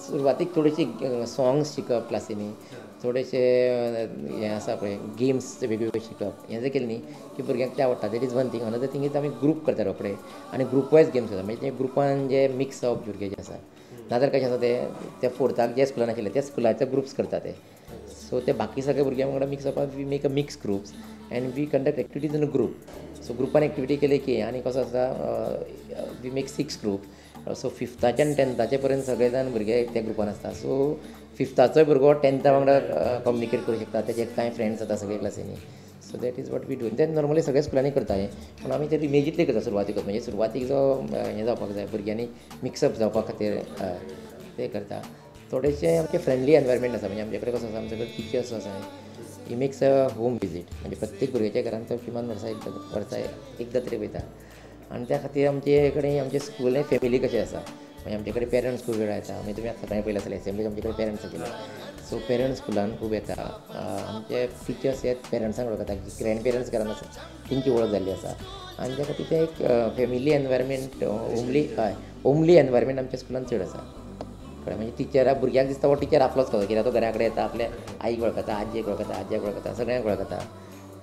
सुरवातीक थोडीशी सॉंग्स शिकप क्लासींनी, थोडेशे हें आसा पळय गेम्स वेगवेगळे शिकप, हें जर केलें न्ही की भुरग्यांक तें आवडटा. That is one thing. Another thing is आमी ग्रूप करता रोखडे आनी ग्रूप वायज गेम्स करता. म्हणजे ते ग्रुपान जे मिक्स जावप भुरगे जे आसा, नाजाल्यार कशें आसा ते फोर्थाक जे स्कुलान आशिल्ले त्या स्कुलाचे ग्रुप्स करता ते. सो ते बाकी सगळे भुरग्यां वांगडा मिक्स जावपाक we make a mix groups and we conduct activities in a group. So ग्रुपान एक्टिविटी केली की आनी कसो आसा वी मेक 6 ग्रूप. सो फिफ्थाचे आनी टॅन्थाचे पर्यंत सगळे जाण भुरगे त्या ग्रुपान आसता. सो फिफ्थाचोय भुरगो टॅन्था वांगडा कम्युनिकेट करूंक शकता. तेजे कांय फ्रेंड्स जाता सगळे क्लासींनी. So that is what we do. तें नॉर्मली सगळ्या स्कुलांनी करता हें. पूण आमी ते इमेजिटली करता सुरवातीक. म्हणजे सुरवातीक जो हें जावपाक जाय भुरग्यांनी मिक्सअप जावपा खातीर ते करता. थोडेशे आमचे फ्रेंडली एनवायरमेंट आसा. म्हणजे आमचे कडेन कसो आसा, आमचे कडेन टिचर्स आसा. He makes a home visit. म्हणजे प्रत्येक भुरग्याच्या घरांत तो किमान वर्सा एकदां तरी वयता. आनी त्या खातीर आमचे कडेन आमचे स्कूल हें फॅमिली कशें आसा. म्हणजे आमचे कडेन पेरंट्स खूब वेळा येता. मागीर तुमी सकाळीं पयलें आसतलें एसेंब्लीक आमचे कडेन पेरंट्स आशिल्ले. सो पेरंट्स स्कुलान खूब येता. आमचे टिचर्स हे पेरंट्सांक वळखता. ग्रँड पेरंट्स घरान आसा तेंची वळख जाल्ली आसा. आनी त्या खातीर तें एक फॅमिली एनवायरमेंट होमली एनवायरमेंट आमच्या स्कुलान चड आसा. कळ्ळें. म्हणजे टिचराक भुरग्याक दिसता हो टिचर आपलोच कसो. कित्याक तो घरा कडेन येता, आपल्या आईक वळखता, आजयेक वळखता, आज्याक वळखता, सगळ्यांक वळखता.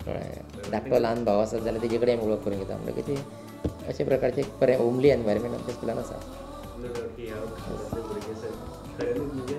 कळ्ळें. धाकटो ल्हान भाव आसत जाल्यार तेजे कडेन वळख करून घेता. म्हणटकीर ती अशे प्रकारचें एक बरें होमली एनवायरमेंट आमच्या स्कुलान आसा. खऱ्यांनीच म्हणजे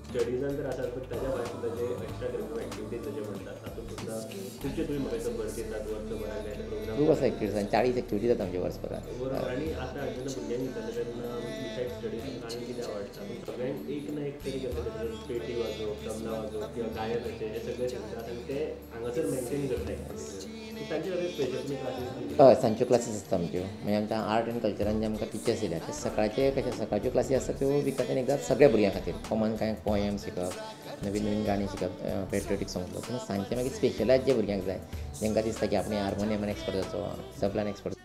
स्टडीजान तर आसात, पण ताच्या भायर सुद्दां जे एक्स्ट्रा करिक्युलर एक्टिविटीज जशें म्हणटात तातूंत सुद्दां खुबशे तुवें म्हाका दिसता भर दितात वर्सभराक ते प्रोग्राम खूब आसा एक्टिविटीज. 40 एक्टिविटीज जाता आमचे वर्सभराक. बरोबर. आनी आतां जेन्ना भुरग्यांक विचारता तेन्ना बिसायड स्टडीज तुमकां आनी कितें आवडटा, पूण सगळ्यांक एक ना एक तरी कसं तें पेटी वाजोवप, तबला वाजोवप किंवा गायन अशें हे सगळें शिकतात आनी ते हांगासर मेनटेन करता एक पर्टिक्युलर. तांचे खातीर स्पेशल तुमी क्लासीस हय, सांजच्यो क्लासीस आसता आमच्यो. म्हणजे आमच्या आर्ट एंड कल्चरान जे आमकां टिचर्स येयल्या ते सकाळचे कशे सकाळच्यो क्लासी आसता त्यो विकांतल्यान एकदां सगळ्या भुरग्यां खातीर. कॉमन कांय पोयम शिकप, नवीन नवीन गाणीं शिकप, पेट्रियोटीक सॉंग्स. पूण सांजचे मागीर स्पेशलायज जे भुरग्यांक जाय, जेंकां दिसता की आपणें हार्मोनियमान एक्सपर्ट जावचो, तबलान एक्सपर्ट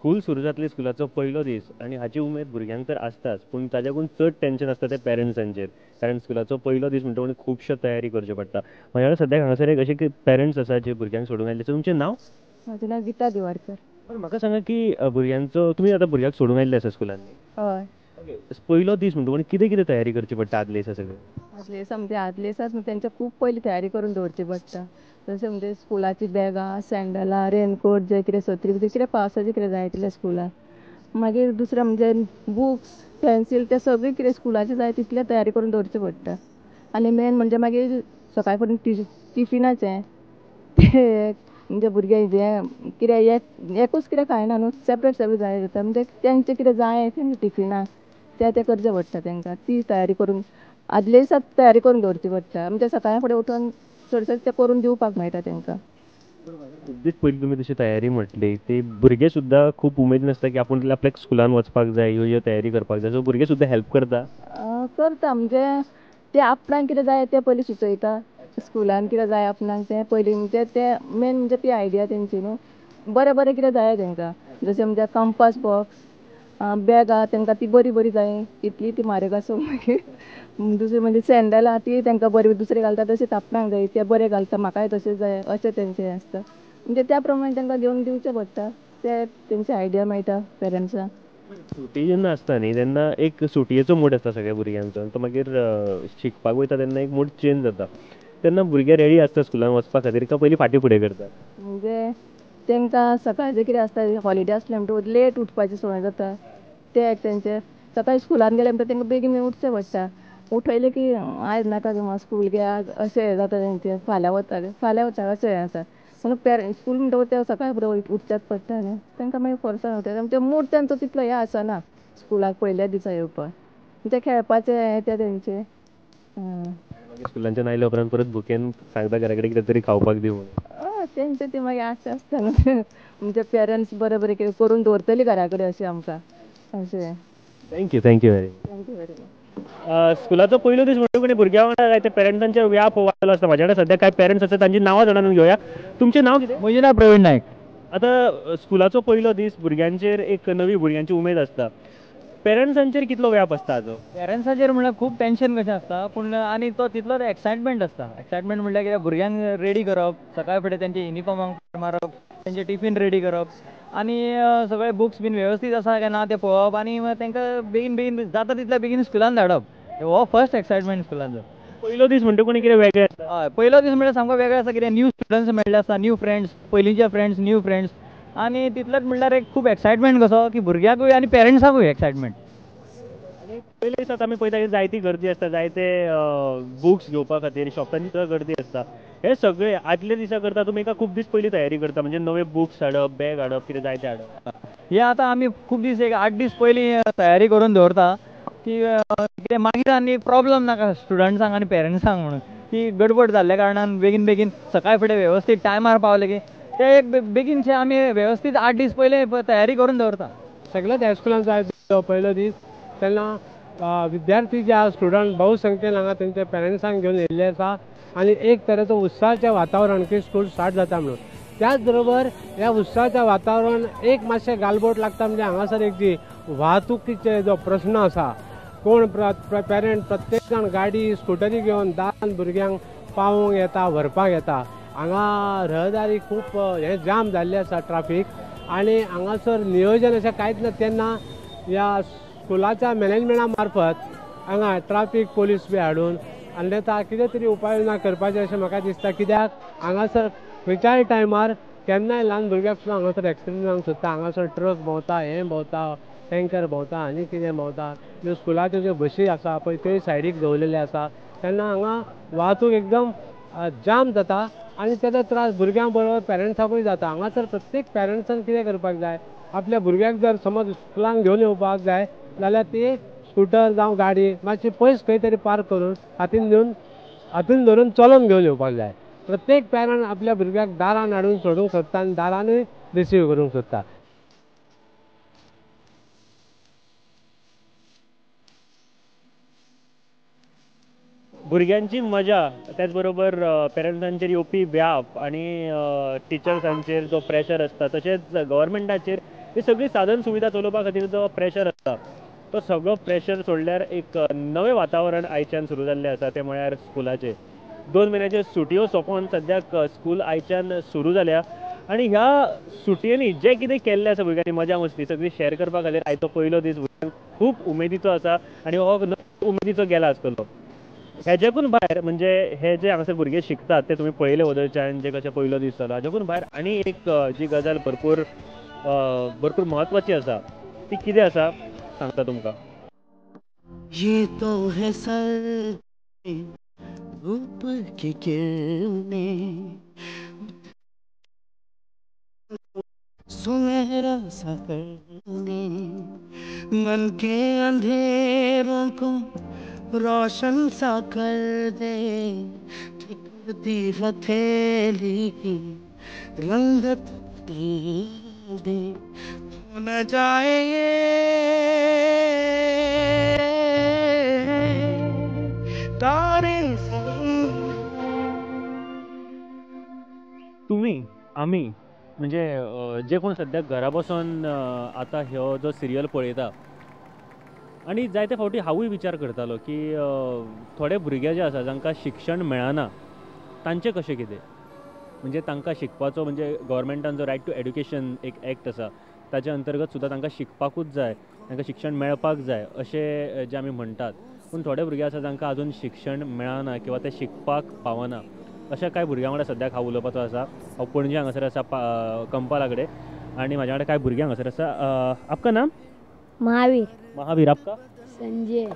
स्कूल सुरू जातली, स्कुलाचो पयलो दीस आनी हाची उमेद भुरग्यांक तर आसताच, पूण ताच्याकून चड टेन्शन आसता तें पेरंट्सांचेर. कारण स्कुलाचो पयलो दीस म्हणटा म्हणजे खुबश्यो तयारी करच्यो पडटा. म्हाजे कडेन सद्याक हांगासर एक अशे पेरंट्स आसा जे भुरग्यांक सोडून आयिल्ले. तुमचें नांव? म्हजें नांव गिता दिवाडकर. पण म्हाका सांगा की भुरग्यांचो तुमी आतां भुरग्यांक सोडून आयिल्ले आसा स्कुलांनी. हय. पयलो दीस म्हणटा म्हणजे कितें कितें तयारी करची पडटा आदले दिसा सगळें? आदले दिसा म्हणजे आदले दिसाच न्हू तेंच्या खूब पयलीं तयारी करून दवरची पडटा. जशें म्हणजे स्कुलाची बॅगां, सँडलां, रेनकोट जे कितें सत्री बी कितें पावसाचें कितें जाय आशिल्लें स्कुलाक. मागीर दुसरें म्हणजे बुक्स, पेन्सील तें सगळें कितें स्कुलाचें जाय तितलें तयारी करून दवरचें पडटा. आनी मेन म्हणजे मागीर सकाळी फुडें टिफिनाचें तें म्हणजे भुरगे हें कितें एकूच कितें खायना न्हू, सेपरेट सेपरेट जाय जाता. म्हणजे तेंचें कितें जाय तेंच्या टिफिनाक तें करचें पडटा तेंकां. ती तयारी करून आदले दिसाच तयारी करून दवरची पडटा. म्हणजे सकाळी फुडें उठून चडशें तें करून दिवपाक मेळटा तेंकां. खूब दीस पयलीं तुमी तशी तयारी म्हटली, ती भुरगे सुद्दां खूब उमेदीन आसता की आपूण आपल्याक स्कुलान वचपाक जाय, ह्यो तयारी करपाक जाय. सो भुरगे सुद्दां हेल्प करता? करता. म्हणजे ते आपणाक कितें जाय तें पयलीं सुचयता. स्कुलान कितें जाय आपणाक तें पयलीं म्हणजे तें मेन म्हणजे ती आयडिया तेंची न्हू. बरें बरें कितें जाय तेंकां. जशें म्हणजे कंपास बॉक्स, बॅगां तेंकां ती बरी बरी जाय, इतली ती म्हारग आसूं. मागीर दुसरें म्हणजे सँडलां ती तेंकां बरी दुसरी घालता तशीच आपणाक जाय ते बरें घालता, म्हाकाय तशें जाय अशें तेंचें हें आसता. म्हणजे त्या प्रमाणे तेंकां घेवन दिवचें पडटा. ते तेंची आयडिया मेळटा पेरंट्सांक. सुटी जेन्ना आसता न्ही तेन्ना एक सुटयेचो मूड आसता सगळ्या भुरग्यांचो. तो मागीर शिकपाक वयता तेन्ना एक मूड चेंज जाता. तेन्ना भुरगे रेडी आसता स्कुलान वचपा खातीर काय पयलीं फाटीं फुडें करता? म्हणजे तेंकां सकाळचें कितें आसता हॉलिडे आसलें म्हणटकूच लेट उठपाची संवय जाता. ते एक तेंचे सकाळीं स्कुलान गेले म्हणटा तेंकां बेगीन उठचें पडटा. उठयलें की आयज नाका गे म्हाका स्कूल गे आज अशें हें जाता तेंचें. फाल्यां वता अशें हें आसा. पूण स्कूल म्हणटकूच ते सकाळी फुडें उठचेंच पडटा न्ही. तेंकां मागीर फोर्सा ते मूड तेंचो तितलो हें आसना स्कुलाक पयल्या दिसा येवपाक. ते खेळपाचें हें तें तेंचें. स्कुलांच्यान आयल्या उपरांत परत भुकेन सांगता घरा कडेन कितें तरी खावपाक दी म्हणून. तेंचं ती मागीर आशा आसता न्हू म्हणजे पेरंट्स बरें बरें कितें करून दवरतली घरा कडेन अशें आमकां अशें. Thank you very much. Thank you very much. स्कुलाचो पयलो दीस म्हणटा कोणी भुरग्यां वांगडा काय ते पेरंट्सांचे व्याप वाडलो आसता. म्हाजे कडेन सद्या कांय पेरंट्स आसा तांची नांवां जाणून घेवया. तुमचें नांव कितें? म्हजें नांव प्रवीण नायक. आतां स्कुलाचो पयलो दीस भुरग्यांचेर एक नवी भुरग्यांची उमेद आसता. पेरंट्सांचेर कितलो व्याप आसता हाचो? पेरंट्साचेर म्हणल्यार खूब टेन्शन कशें आसता पूण आनी तो तितलोच एक्सायटमेंट आसता. एक्सायटमेंट म्हणल्यार कितें भुरग्यांक रेडी करप, सकाळ फुडें तेंचे युनिफॉर्माक मारप, तेंचे टिफीन रेडी करप आनी सगळे बुक्स बीन वेवस्थीत आसा काय ना तें पळोवप आनी तांकां बेगीन बेगीन जाता तितल्या बेगीन स्कुलान धाडप. हो फर्स्ट एक्सायटमेंट स्कुलाचो. पयलो दीस म्हणटा कोणी कितें वेगळें आसता. हय पयलो दीस म्हणल्यार सामको वेगळो आसा. कितें न्यू स्टुडंट्स मेळ्ळे आसता, न्यू फ्रेंड्स, पयलींचे फ्रेंड्स, न्यू फ्रेंड्स आनी तितलेंच म्हणल्यार एक खूब एक्सायटमेंट कसो की भुरग्यांकूय आनी पेरंट्सांकूय एक्सायटमेंट. पयल्या दिसाक आमी पळयता की जायती गर्दी आसता, जायते बुक्स घेवपा खातीर शॉपांनी सुद्दां गर्दी आसता. हे सगळे आदले दिसा करता तुमी एका खूब दीस पयलीं तयारी करता म्हणजे नवे बुक्स हाडप, बॅग हाडप, कितें जाय तें हाडप. हे आतां आमी खूब दीस एक 8 दीस पयलीं तयारी करून दवरता की कितें मागीर आनी प्रॉब्लम नाका स्टुडंट्सांक आनी पेरंट्सांक म्हणून की गडबड जाल्ल्या कारणान बेगीन बेगीन सकाळ फुडें वेवस्थीत टायमार पावले की ते एक बेगीनशें आमी वेवस्थीत 8 दीस पयलीं तयारी करून दवरता. सगळ्याच हायस्कुलान जाय पयलो दीस तेन्ना विद्यार्थी जे आसा स्टुडंट बहुसंख्येन हांगा तेंच्या पेरंट्सांक घेवन येयल्ले आसा आनी एक तरेचो उत्साहाचें वातावरण की स्कूल स्टार्ट जाता म्हणून. त्याच बरोबर ह्या उत्साहाचें वातावरण एक मातशें गालबोट लागता म्हणजे हांगासर एक जी वाहतुकीचे जो प्रश्न आसा कोण पेरंट प्रत्येक जाण गाडी स्कुटरी घेवन दारान भुरग्यांक पावोवंक येता व्हरपाक येता. हांगा रहदारी खूब हें जाम जाल्ली आसा ट्राफीक आनी हांगासर नियोजन अशें कांयच ना. तेन्ना ह्या स्कुलाच्या मॅनेजमेंटा मार्फत हांगा ट्राफीक पोलीस बी हाडून अन्यथा कितें तरी उपाय योजना करपाचें अशें म्हाका दिसता. कित्याक हांगासर खंयच्याय टायमार केन्नाय ल्हान भुरग्याक सुद्दां हांगासर एक्सिडेंट जावंक शकता. हांगासर ट्रक भोंवता, हें भोंवता, टँकर भोंवता आनी कितें भोंवता. ह्यो स्कुलाच्यो ज्यो बसी आसा पळय त्योय सायडीक दवरलेल्यो आसा तेन्ना हांगा वाहतूक एकदम जाम जाता आनी तेजो त्रास भुरग्यां बरोबर पेरंट्सांकूय जाता. हांगासर प्रत्येक पेरंट्सान कितें करपाक जाय आपल्या भुरग्याक जर समज स्कुलान घेवन येवपाक जाय जाल्यार ती स्कुटर जावं गाडी मातशी पयस खंय तरी पार्क करून हातून धरून चलोन घेवन येवपाक जाय. प्रत्येक पेरंट आपल्या भुरग्याक दारान हाडून सोडूंक सोदता आनी दारानूय रिसीव करूंक सोदता. भुरग्यांची मजा त्याच बरोबर पेरंट्सांचेर येवपी व्याप आनी टिचर्सांचेर जो प्रेशर आसता तशेंच गव्हर्मेंटाचेर ही सगळी साधन सुविधा चलोवपा खातीर जो प्रेशर आसता तो सगळो प्रेशर सोडल्यार एक नवें वातावरण आयच्यान सुरू जाल्लें आसा तें म्हळ्यार स्कुलाचें. 2 म्हयन्याच्यो सुटयो सोंपोवन सद्याक स्कूल आयच्यान सुरू जाल्या आनी ह्या सुटयेनी जें कितें केल्लें आसा भुरग्यांनी मजा मस्ती सगळी शेअर करपा खातीर आयचो पयलो दीस भुरग्यांक खूब उमेदीचो आसा आनी हो उमेदीचो गेला आसतलो. हेज्याकून भायर म्हणजे हे जे हांगासर भुरगे शिकतात ते तुमी पळयले वदळच्यान जे कशें पयलो दीस जालो हाज्याकून भायर आनी एक जी गजाल भरपूर म्हत्वाची आसा ती कितें आसा सांगता तुमकां. ये तो है सर ऊपर की किरणें सुनहरा सा करने मन के अंधेरों को रोशन सा कर दे टिकती हथेली की रंगत दे हो न जाए तारे तुम्ही आमी म्हणजे जे कोण सद्याक घरा बसून आतां ह्यो जो सिरियल पळयता आनी जायते फावटी हांवूय विचार करतालो की थोडे भुरगे जे आसा जांकां शिक्षण मेळना तांचें कशें कितें म्हणजे तांकां शिकपाचो म्हणजे गव्हर्मेंटान जो रायट टू एड्युकेशन एक एक्ट आसा ताचे अंतर्गत सुद्दां तांकां शिकपाकूच जाय तांकां शिक्षण मेळपाक जाय अशें जें आमी म्हणटात पूण थोडे भुरगे आसा जांकां आजून शिक्षण मेळना किंवा ते शिकपाक पावना अशा कांय भुरग्यां वांगडा सद्याक हांव उलोवपाचो आसा. हांव पणजे हांगासर आसा कंपाला कडेन आनी म्हाज्या वांगडा कांय भुरगे हांगासर आसा. आपका नाम? महावीर. आपका? संजय.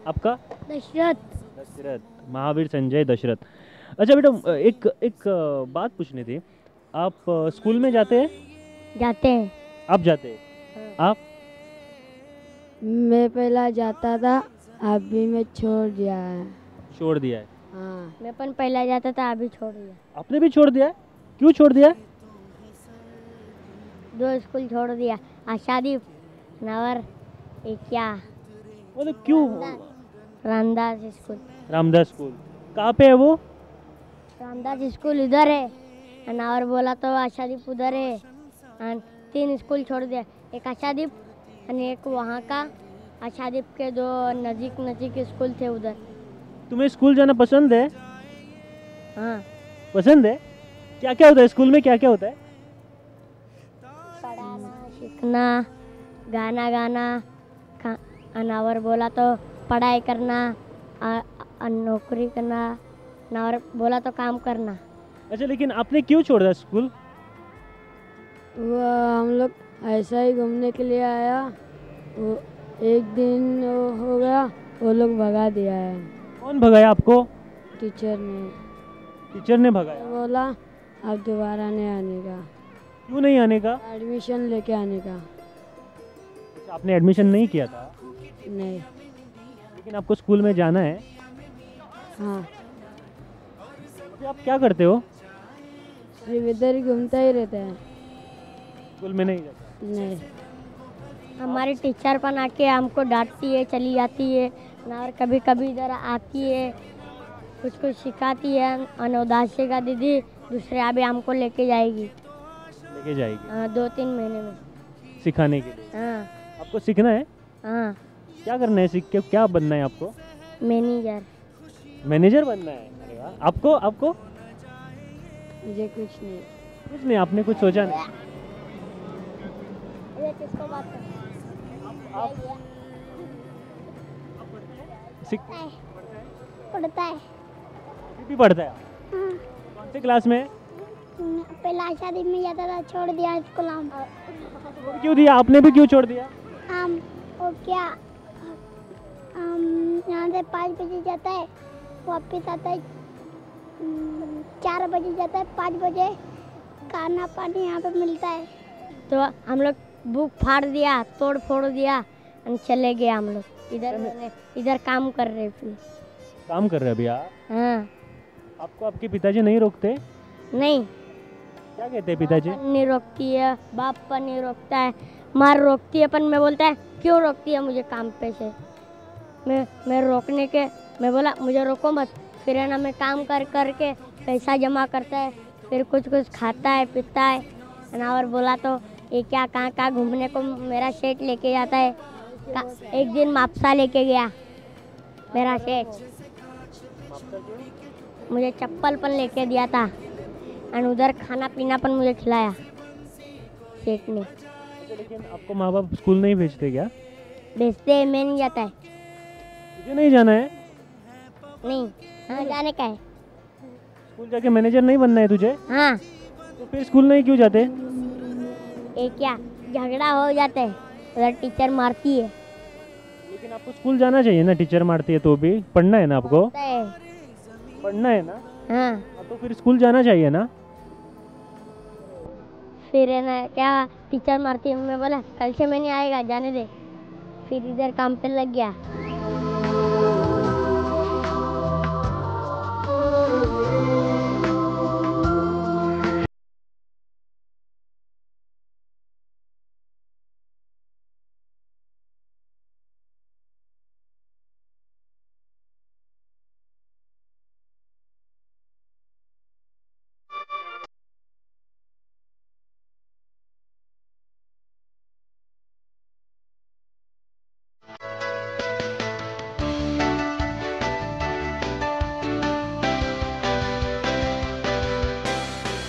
आपका? दशरथ. महावीर, संजय, दशरथ. अच्छा बेटा एक बात पूछनी थी. आप स्कूल में जाते हैं? जाते हैं. आप जाते हैं? आप? मैं पहला जाता था अभी मैं छोड़ दिया है. छोड़ दिया है. हाँ मैं पण पहला जाता था, अभी छोड़ दिया। आपने भी छोड़ दिया है? क्यों छोड़ दिया है? 2 स्कूल छोड़ दिया, आशादीप नवर एक क्या मतलब क्यों? रामदास स्कूल। रामदास स्कूल कहाँ पे है वो? रामदास स्कूल इधर है, और बोला तो आशादीप उधर है। और 3 स्कूल छोड़ दिया, एक आशादीप और एक वहाँ का। आशादीप के 2 नजीक नजीक स्कूल थे उधर। तुम्हें स्कूल जाना पसंद है? हाँ पसंद है? क्या क्या होता है स्कूल में, क्या क्या होता है? पढ़ाना, सीखना, गाना गाना, और बोला तो पढ़ाई करना, नौकरी करना, और बोला तो काम करना। अच्छा, लेकिन आपने क्यों छोड़ा स्कूल? वो हम लोग ऐसा ही घूमने के लिए आया, वो एक दिन हो गया, वो लोग भगा दिया है। कौन भगाया आपको? टीचर ने। टीचर ने भगाया? बोला अब दोबारा नहीं आने का। क्यों नहीं आने का? एडमिशन लेके आने का। अच्छा, आपने एडमिशन नहीं किया था? नहीं। लेकिन आपको स्कूल में जाना है? हाँ। तो आप क्या करते हो? सिर्फ इधर ही घूमता ही रहता है। स्कूल में नहीं जाता? नहीं। हमारी टीचर पण आके हमको डांटती है, चली जाती है, और कभी कभी इधर आती है, कुछ कुछ सिखाती है। अनोदासी का दीदी दूसरे अभी हमको लेके जाएगी। लेके जाएगी? हाँ, 2-3 महीने में सिखाने के लिए? हाँ। आपको सीखना है? हाँ। क्या करना है सीख के? क्या बनना है आपको? मैनेजर। मैनेजर बनना है? अरे वाह। आपको? आपको? मुझे कुछ नहीं। कुछ नहीं? आपने कुछ सोचा नहीं? किसको बात कर? पढ़ता है। अभी भी पढ़ता है? हाँ। कौन से क्लास में? पहला आशादीप में जाता था, छोड़ दिया स्कूल। छोड़ क्यों दिया? आपने भी क्यों छोड़ दिया? वो क्या, यहाँ से 5 बजे जाता है, वापस आता है 4 बजे जाता है, 5 बजे खाना पानी यहाँ पे मिलता है। तो हम लोग बुक फाड़ दिया, तोड़ फोड़ दिया और चले गए हम लोग। इधर काम कर रहे फिर। काम कर रहे अभी आप? हाँ। आपको आपके पिताजी नहीं रोकते? नहीं। क्या कहते हैं पिताजी? नहीं रोकती है, बाप पर नहीं रोकता है, मार रोकती है, पर मैं बोलता है क्यों रोकती है मुझे काम पे से। मैं रोकने के, मैं बोला मुझे रोको मत। फिर है ना, मैं काम कर करके पैसा जमा करता है, फिर कुछ कुछ खाता है पीता है ना। और बोला तो ये क्या कहाँ घूमने को मेरा सेठ लेके जाता है। एक दिन मापसा लेके गया मेरा सेठ, मुझे चप्पल पण लेके दिया था, और उधर खाना पीना पण मुझे खिलाया सेठ ने। लेकिन आपको माँ बाप स्कूल नहीं भेजते क्या? भेजते हैं, मैं नहीं जाता है। तुझे नहीं जाना है? नहीं। हाँ, जाने का है। स्कूल जाके मैनेजर नहीं बनना है तुझे? हाँ। तो फिर स्कूल नहीं क्यों जाते? ये क्या, झगड़ा हो जाता है, उधर टीचर मारती है। लेकिन आपको स्कूल जाना चाहिए ना, टीचर मारती है तो भी पढ़ना है ना आपको? पढ़ना है ना? हाँ। तो फिर स्कूल जाना चाहिए ना? फिर है ना क्या, टीचर मारती है, मैं बोला कल से मैं नहीं आएगा, जाने दे। फिर इधर काम पे लग गया।